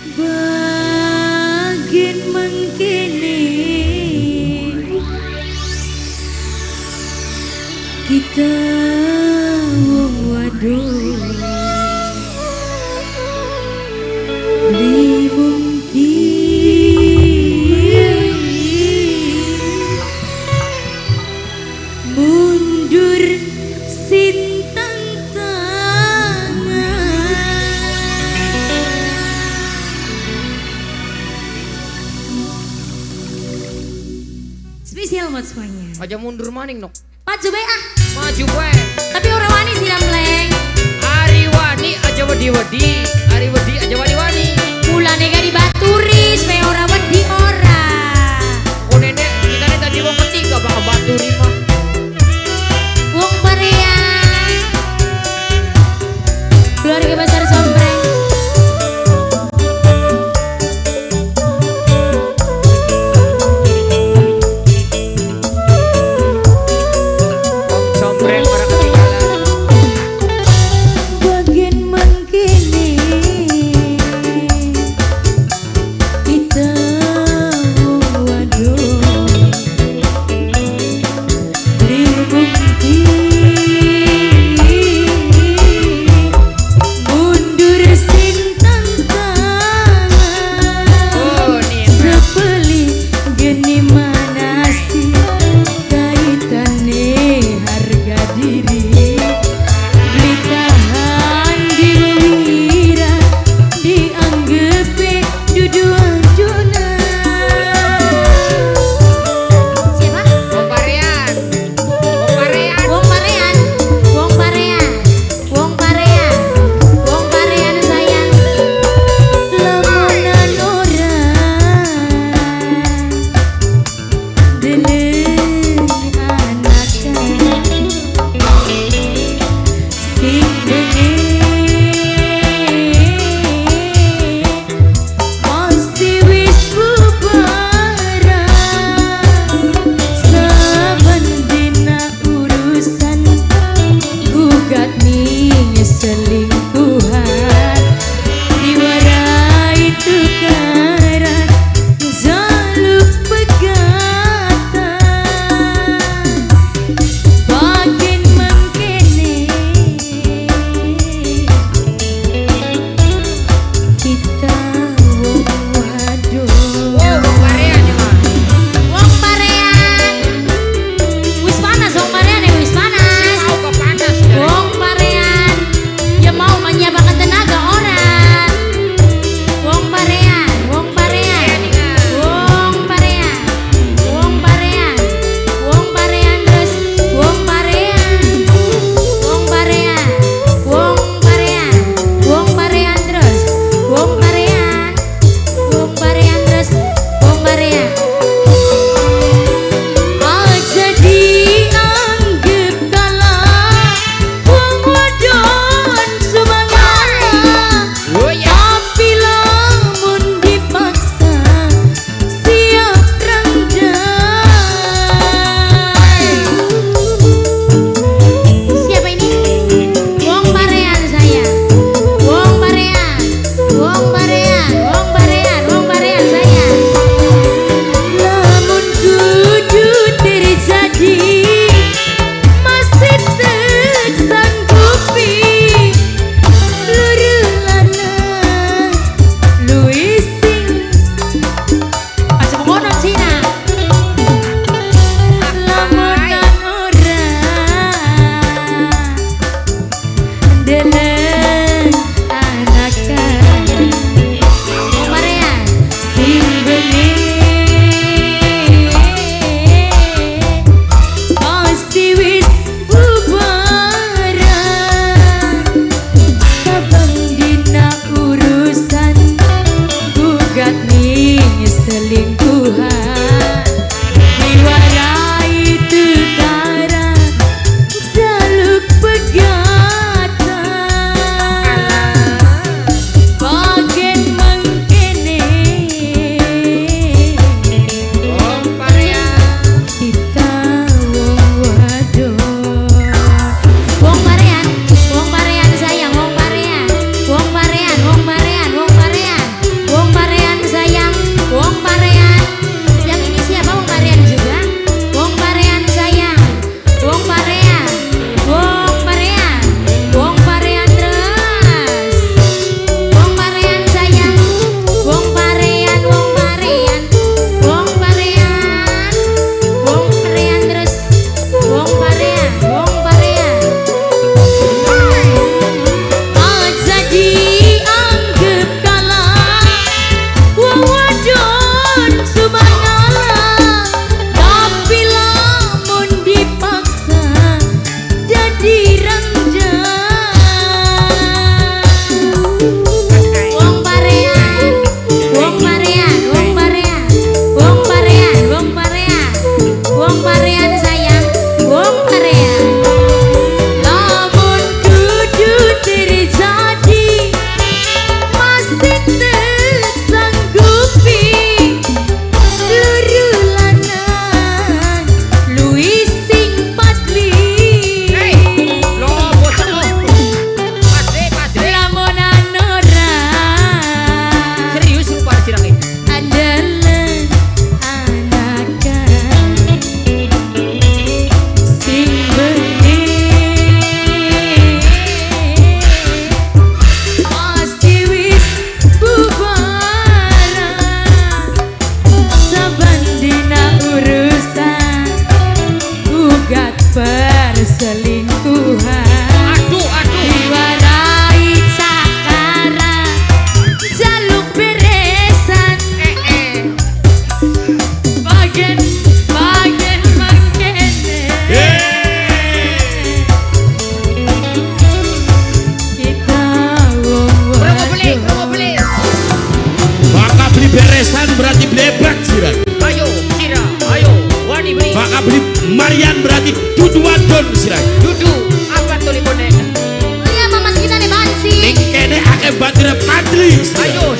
Bagian mengkini kita wong waduh beli mungkin mundur sintang tangan spesial buat semuanya. Aja mundur maning nok. Maju bae ah. Maju bae. Tapi orang wani sih lamleng. Ari wani aja wedi-wedi. Ari wedi aja wani-wani. Mulane gak dibaturi supaya ora wedi ora. Kok nenek kita nih tadi wong ketiga bakal baturi mah. Wong Parian. Keluarga besar Sompreng. Sombreng orang ketinggalan. Bagian mengkini kita waduh beli bukti mundur sintang tangan sepeli geni manasi kaitane harga diri beli tahan di wira dianggap dudu anjuna. Siapa? Wong Parian. Wong Parian. Wong Parean, Wong Parean, Wong Parean, Wong Parean sayang. Lamunan orang deleng anakan sing pasti wis bubaran saben dina urusan gugat ning selingkuhan diwarai tukaran jaluk pegatan bagian mengkini kita wong waduh. Wong Parian ya mah. Wong Parean. Wis panas Wong Parean ya wis panas. Mau ke panas. Wong Parean. Ya mau menyiapkan tenaga orang. Wong Parean. Besan berarti blebat sirah. Ayo Sira, ayo wani beri. Maka beli Marian berarti duduadon sirah. Dudu apa tuh nih bonek? Oh iya, mamas kita nih bansi. Ning kene akeh batire patri. Ayo